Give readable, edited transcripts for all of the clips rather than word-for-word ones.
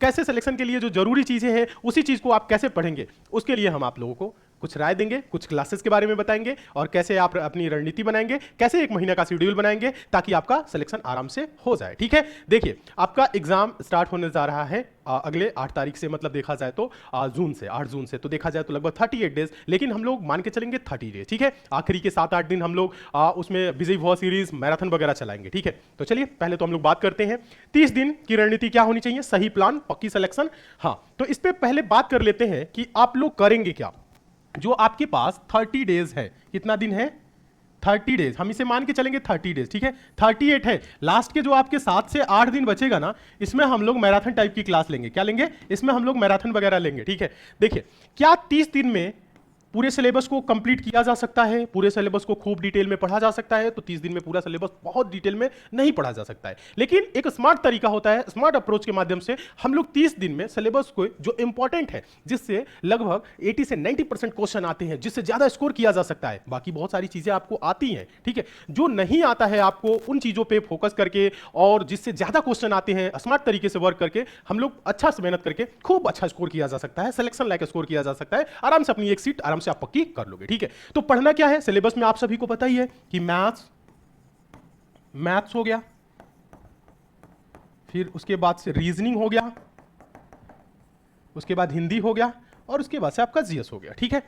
कैसे सिलेक्शन के लिए जो जरूरी चीजें हैं उसी चीज को आप कैसे पढ़ेंगे, उसके लिए हम आप लोगों को कुछ राय देंगे, कुछ क्लासेस के बारे में बताएंगे और कैसे आप अपनी रणनीति बनाएंगे, कैसे 1 महीना का शेड्यूल बनाएंगे ताकि आपका सिलेक्शन आराम से हो जाए। ठीक है, देखिए आपका एग्जाम स्टार्ट होने जा रहा है अगले 8 तारीख से, मतलब देखा जाए तो जून से, 8 जून से, तो देखा जाए तो लगभग 38 डेज, लेकिन हम लोग मान के चलेंगे 30 डेज। ठीक है, आखिरी के 7-8 दिन हम लोग उसमें विजय भव सीरीज, मैराथन वगैरह चलाएंगे। ठीक है, तो चलिए पहले तो हम लोग बात करते हैं 30 दिन की रणनीति क्या होनी चाहिए, सही प्लान, पक्की सिलेक्शन। हाँ, तो इस पे पहले बात कर लेते हैं कि आप लोग करेंगे क्या। जो आपके पास 30 डेज है, कितना दिन है, 30 डेज, हम इसे मान के चलेंगे 30 डेज। ठीक है, 38 है, लास्ट के जो आपके 7 से 8 दिन बचेगा ना, इसमें हम लोग मैराथन टाइप की क्लास लेंगे। क्या लेंगे, इसमें हम लोग मैराथन वगैरह लेंगे। ठीक है, देखिए क्या 30 दिन में पूरे सिलेबस को कंप्लीट किया जा सकता है, पूरे सिलेबस को खूब डिटेल में पढ़ा जा सकता है? तो 30 दिन में पूरा सिलेबस बहुत डिटेल में नहीं पढ़ा जा सकता है, लेकिन एक स्मार्ट तरीका होता है, स्मार्ट अप्रोच के माध्यम से हम लोग 30 दिन में सिलेबस को जो इंपॉर्टेंट है, जिससे लगभग 80 से 90% क्वेश्चन आते हैं, जिससे ज्यादा स्कोर किया जा सकता है। बाकी बहुत सारी चीजें आपको आती हैं, ठीक है, जो नहीं आता है आपको उन चीजों पर फोकस करके और जिससे ज्यादा क्वेश्चन आते हैं, स्मार्ट तरीके से वर्क करके हम लोग अच्छा से मेहनत करके खूब अच्छा स्कोर किया जा सकता है, सिलेक्शन लायक स्कोर किया जा सकता है, आराम से अपनी एक सीट आराम से आप पक्की कर लोगे। ठीक है, तो पढ़ना क्या है, सिलेबस में आप सभी को पता ही है कि मैथ्स हो गया, फिर उसके बाद से रीजनिंग हो गया, उसके बाद हिंदी हो गया और उसके बाद से आपका जीएस हो गया। ठीक है,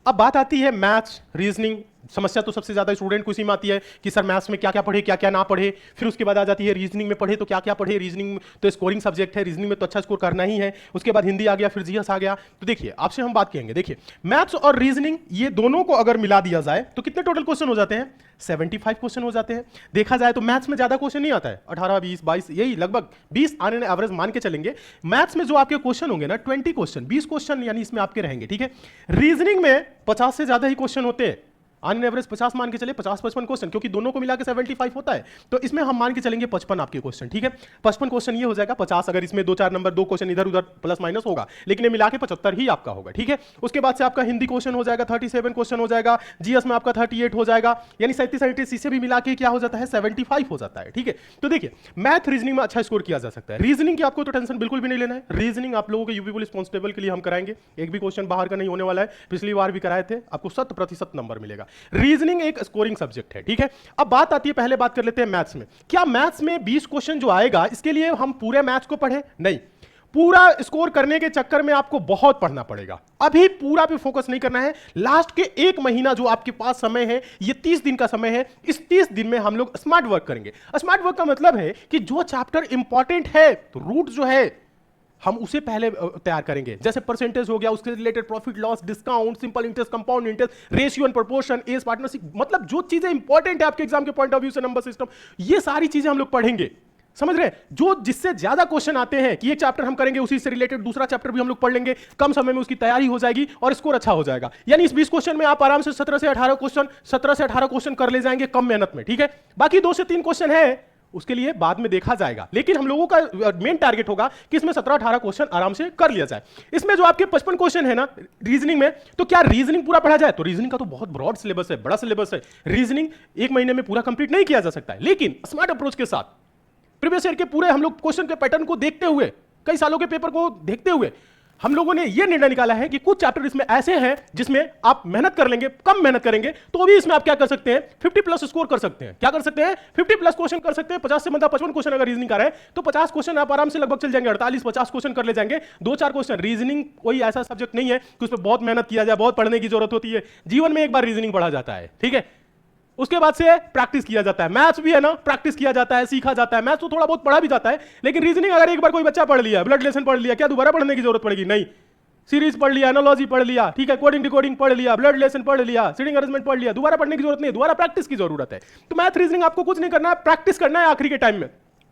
अब बात आती है मैथ्स रीजनिंग, समस्या तो सबसे ज्यादा स्टूडेंट को इसी में आती है कि सर मैथ्स में क्या क्या पढ़े, क्या क्या ना पढ़े। फिर उसके बाद आ जाती है रीजनिंग में पढ़े तो क्या क्या पढ़े, रीजनिंग तो स्कोरिंग सब्जेक्ट है, रीजनिंग में तो अच्छा स्कोर करना ही है। उसके बाद हिंदी आ गया, फिर जीएस आ गया। तो देखिए आपसे हम बात करेंगे, देखिए मैथ्स और रीजनिंग ये दोनों को अगर मिला दिया जाए तो कितने टोटल क्वेश्चन हो जाते हैं, 75 क्वेश्चन हो जाते हैं। देखा जाए तो मैथ्स में ज्यादा क्वेश्चन नहीं आता है, 18, 20, 22, यही लगभग 20 आने एवरेज मान के चलेंगे। मैथ्स में जो आपके क्वेश्चन होंगे ना 20 क्वेश्चन, 20 क्वेश्चन यानी इसमें आपके रहेंगे। ठीक है, रीजनिंग में 50 से ज्यादा ही क्वेश्चन होते हैं, ऑन एवरेज 50 मान के चले, 50-55 क्वेश्चन, क्योंकि दोनों को मिला के 75 होता है, तो इसमें हम मान के चलेंगे 55 आपके क्वेश्चन। ठीक है, 55 क्वेश्चन ये हो जाएगा, 50 अगर इसमें 2-4 नंबर 2 क्वेश्चन इधर उधर प्लस माइनस होगा, लेकिन ये मिला के 75 ही आपका होगा। ठीक है, उसके बाद से आपका हिंदी क्वेश्चन हो जाएगा, 37 क्वेश्चन हो जाएगा, जीएस में आपका 38 हो जाएगा, यानी 37 इसे भी मिला के क्या हो जाता है, 75 हो जाता है। ठीक है, तो देखिए मैथ रीजनिंग में अच्छा स्कोर किया जा सकता है। रीजनिंग की आपको तो टेंशन बिल्कुल भी नहीं लेना है, रीजनिंग आप लोगों के यूपी पुलिस कांस्टेबल के लिए हम कराएंगे, एक भी क्वेश्चन बाहर का नहीं होने वाला है, पिछली बार भी कराए थे, आपको 100% नंबर मिलेगा। रीजनिंग एक स्कोरिंग सब्जेक्ट है। ठीक है, अब बात आती है, पहले बात कर लेते हैं मैथ्स में। क्या मैथ्स में 20 क्वेश्चन जो आएगा इसके लिए हम पूरे मैथ्स को पढ़े? नहीं, पूरा स्कोर करने के चक्कर में आपको बहुत पढ़ना पड़ेगा। अभी पूरा पे फोकस नहीं करना है, लास्ट के 1 महीना जो आपके पास समय है, ये 30 दिन का समय है, इस 30 दिन में हम लोग स्मार्ट वर्क करेंगे। स्मार्ट वर्क का मतलब है कि जो चैप्टर इंपॉर्टेंट है, तो रूट जो है हम उसे पहले तैयार करेंगे, जैसे परसेंटेज हो गया, उसके related profit loss, discount, simple interest, compound interest, ratio and proportion, as partnership, मतलब जो चीजें इंपॉर्टेंट है आपके एग्जाम के पॉइंट ऑफ व्यू से, नंबर सिस्टम, ये सारी चीजें हम लोग पढ़ेंगे। समझ रहे हैं, जो जिससे ज्यादा क्वेश्चन आते हैं कि एक चैप्टर हम करेंगे, उसी से रिलेटेड दूसरा चैप्टर भी हम लोग पढ़ लेंगे, कम समय में उसकी तैयारी हो जाएगी और स्कोर अच्छा हो जाएगा। यानी इस 20 क्वेश्चन में आप आराम से 17 से 18 क्वेश्चन कर ले जाएंगे कम मेहनत में। ठीक है, बाकी 2 से 3 क्वेश्चन है, उसके लिए बाद में देखा जाएगा, लेकिन हम लोगों का मेन टारगेट होगा कि इसमें 17-18 क्वेश्चन आराम से कर लिया जाए। इसमें जो आपके 55 क्वेश्चन है ना रीजनिंग में, तो क्या रीजनिंग पूरा पढ़ा जाए? तो रीजनिंग का तो बहुत ब्रॉड सिलेबस है, बड़ा सिलेबस है, रीजनिंग 1 महीने में पूरा कंप्लीट नहीं किया जा सकता है, लेकिन स्मार्ट अप्रोच के साथ प्रीवियस ईयर के पूरे हम लोग क्वेश्चन के पैटर्न को देखते हुए, कई सालों के पेपर को देखते हुए हम लोगों ने यह निर्णय निकाला है कि कुछ चैप्टर इसमें ऐसे हैं जिसमें आप मेहनत कर लेंगे, कम मेहनत करेंगे तो भी इसमें आप क्या कर सकते हैं, 50+ स्कोर कर सकते हैं। क्या कर सकते हैं? 50+ क्वेश्चन कर सकते हैं। 50 से मतलब 55 क्वेश्चन अगर रीजनिंग का रहा है तो 50 क्वेश्चन आप आराम से लगभग चल जाएंगे, 48-50 क्वेश्चन कर ले जाएंगे। 2-4 क्वेश्चन, रीजनिंग कोई ऐसा सब्जेक्ट नहीं है कि उसमें बहुत मेहनत किया जाए, बहुत पढ़ने की जरूरत होती है। जीवन में एक बार रीजनिंग पढ़ा जाता है, ठीक है, उसके बाद से प्रैक्टिस किया जाता है। मैथ्स भी है ना, प्रैक्टिस किया जाता है, सीखा जाता है। मैथ्स तो थोड़ा बहुत पढ़ा भी जाता है, लेकिन रीजनिंग अगर एक बार कोई बच्चा पढ़ लिया, ब्लड रिलेशन पढ़ लिया, क्या दोबारा पढ़ने की जरूरत पड़ेगी? नहीं। सीरीज पढ़ लिया, एनालॉजी पढ़ लिया, ठीक है, कोडिंग डिकोडिंग पढ़ लिया, ब्लड रिलेशन पढ़ लिया, सीटिंग अरेंजमेंट पढ़ लिया, दोबारा पढ़ने की जरूरत नहीं, दोबारा प्रैक्टिस की जरूरत है। तो मैथ रीजनिंग आपको कुछ नहीं करना है, प्रैक्टिस करना है आखिरी के टाइम में।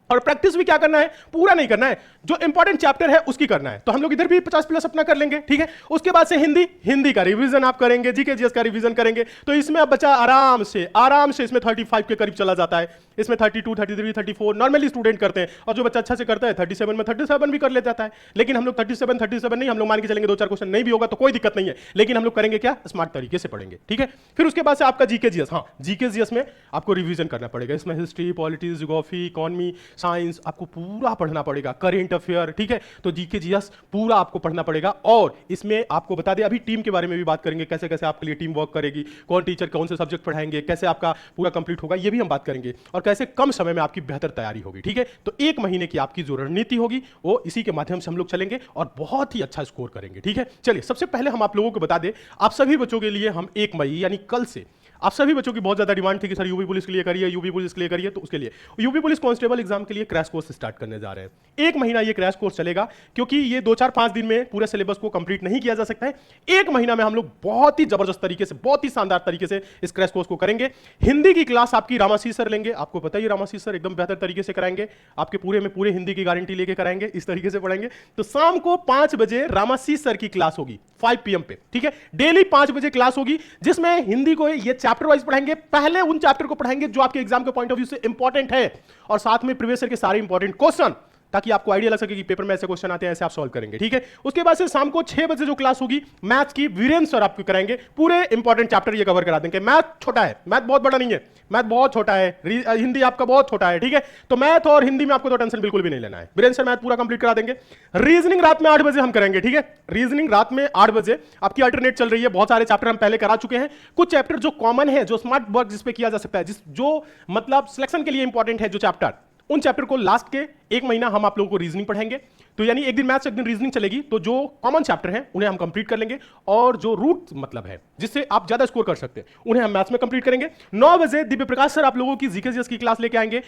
और प्रैक्टिस भी क्या करना है, पूरा नहीं करना है, जो इंपॉर्टेंट चैप्टर है उसकी करना है। तो हम लोग इधर भी 50+ अपना कर लेंगे, ठीक है। उसके बाद से हिंदी का रिवीजन आप करेंगे, जीके जीएस का रिवीजन करेंगे। तो इसमें अब बच्चा आराम से इसमें 35 के करीब चला जाता है, इसमें 32, 33, 34 नॉर्मली स्टूडेंट करते हैं। और जो बच्चा अच्छा से करता है 37 में 37 भी कर ले जाता है। लेकिन हम लोग 37 नहीं, हम लोग मान के चलेंगे 2-4 क्वेश्चन नहीं भी होगा तो कोई दिक्कत नहीं है, लेकिन हम लोग करेंगे क्या, स्मार्ट तरीके से पढ़ेंगे, ठीक है। फिर उसके बाद से आपका जीके जीएस, हाँ जीके जीएस में आपको रिवीजन करना पड़ेगा। इसमें history, politics, geography, economy, science आपको पूरा पढ़ना पड़ेगा, करेंट अफेयर, ठीक है, तो जीके जीएस पूरा आपको पढ़ना पड़ेगा। और इसमें आपको बता दें अभी टीम के बारे में भी बात करेंगे, कैसे कैसे आपके लिए टीम वर्क करेगी, कौन टीचर कौन से सब्जेक्ट पढ़ाएंगे, कैसे आपका पूरा कंप्लीट होगा, ये भी हम बात करेंगे, और कैसे कम समय में आपकी बेहतर तैयारी होगी, ठीक है। तो 1 महीने की आपकी जो रणनीति होगी वो इसी के माध्यम से हम लोग चलेंगे और बहुत ही अच्छा स्कोर करेंगे, ठीक है। चलिए सबसे पहले हम आप लोगों को बता दें, आप सभी बच्चों के लिए हम 1 मई यानी कल से, आप सभी बच्चों की बहुत ज्यादा डिमांड थी कि सर यूपी पुलिस के लिए करिए, यूपी पुलिस के लिए करिए, तो उसके लिए यूपी पुलिस कांस्टेबल एग्जाम के लिए क्रैश कोर्स स्टार्ट करने जा रहे हैं। 1 महीना ये क्रैश कोर्स चलेगा, क्योंकि ये 2-4-5 दिन में पूरे सिलेबस को कंप्लीट नहीं किया जा सकता है। 1 महीना में हम लोग बहुत ही जबरदस्त तरीके से, बहुत ही शानदार तरीके से इस क्रैश कोर्स को करेंगे। हिंदी की क्लास आपकी रामाशीष सर लेंगे, आपको पता ही रामाशीष सर एकदम बेहतर तरीके से कराएंगे, आपके पूरे में पूरे हिंदी की गारंटी लेके कराएंगे, इस तरीके से पढ़ाएंगे। तो शाम को 5 बजे रामाशीष सर की क्लास होगी 5 PM पे, ठीक है, डेली 5 बजे क्लास होगी, जिसमें हिंदी को ये चैप्टर वाइज पढ़ाएंगे। पहले उन चैप्टर को पढ़ाएंगे जो आपके एग्जाम के पॉइंट ऑफ व्यू से इंपॉर्टेंट है, और साथ में प्रीवियस ईयर के सारे इंपॉर्टेंट क्वेश्चन, ताकि आपको आइडिया लग सके कि पेपर में ऐसे क्वेश्चन आते हैं, ऐसे आप सॉल्व करेंगे, ठीक है। उसके बाद से शाम को 6 बजे जो क्लास होगी मैथ्स की, वीरेंद्र सर आपको कराएंगे, पूरे इंपॉर्टेंट चैप्टर ये कवर करा देंगे। मैथ छोटा है, मैथ बहुत बड़ा नहीं है, मैथ बहुत छोटा है, हिंदी आपका बहुत छोटा है, ठीक है। तो मैथ और हिंदी में आपको तो टेंशन बिल्कुल भी नहीं लेना है, वीरेंद्र सर मैथ पूरा कंप्लीट करा देंगे। रीजनिंग रात में 8 बजे हम करेंगे, ठीक है, रीजनिंग रात में 8 बजे आपकी अल्टरनेट चल रही है। बहुत सारे चैप्टर हम पहले करा चुके हैं, कुछ चैप्टर जो कॉमन है, जो स्मार्ट वर्क जिस पे किया जा सकता है, जो मतलब सिलेक्शन के लिए इंपॉर्टेंट है जो चैप्टर, उन चैप्टर को लास्ट के 1 महीना हम आप लोगों को रीजनिंग पढ़ाएंगे। तो यानी एक दिन मैथ्स एक दिन रीजनिंग चलेगी, तो जो कॉमन चैप्टर हैं उन्हें हम कंप्लीट कर लेंगे, और जो रूट मतलब है जिससे आप ज्यादा स्कोर कर सकते हैं उन्हें हम मैथ्स में कंप्लीट करेंगे। 9 बजे दिव्य प्रकाश सर आप लोगों की जीके जीएस की क्लास लेके आएंगे।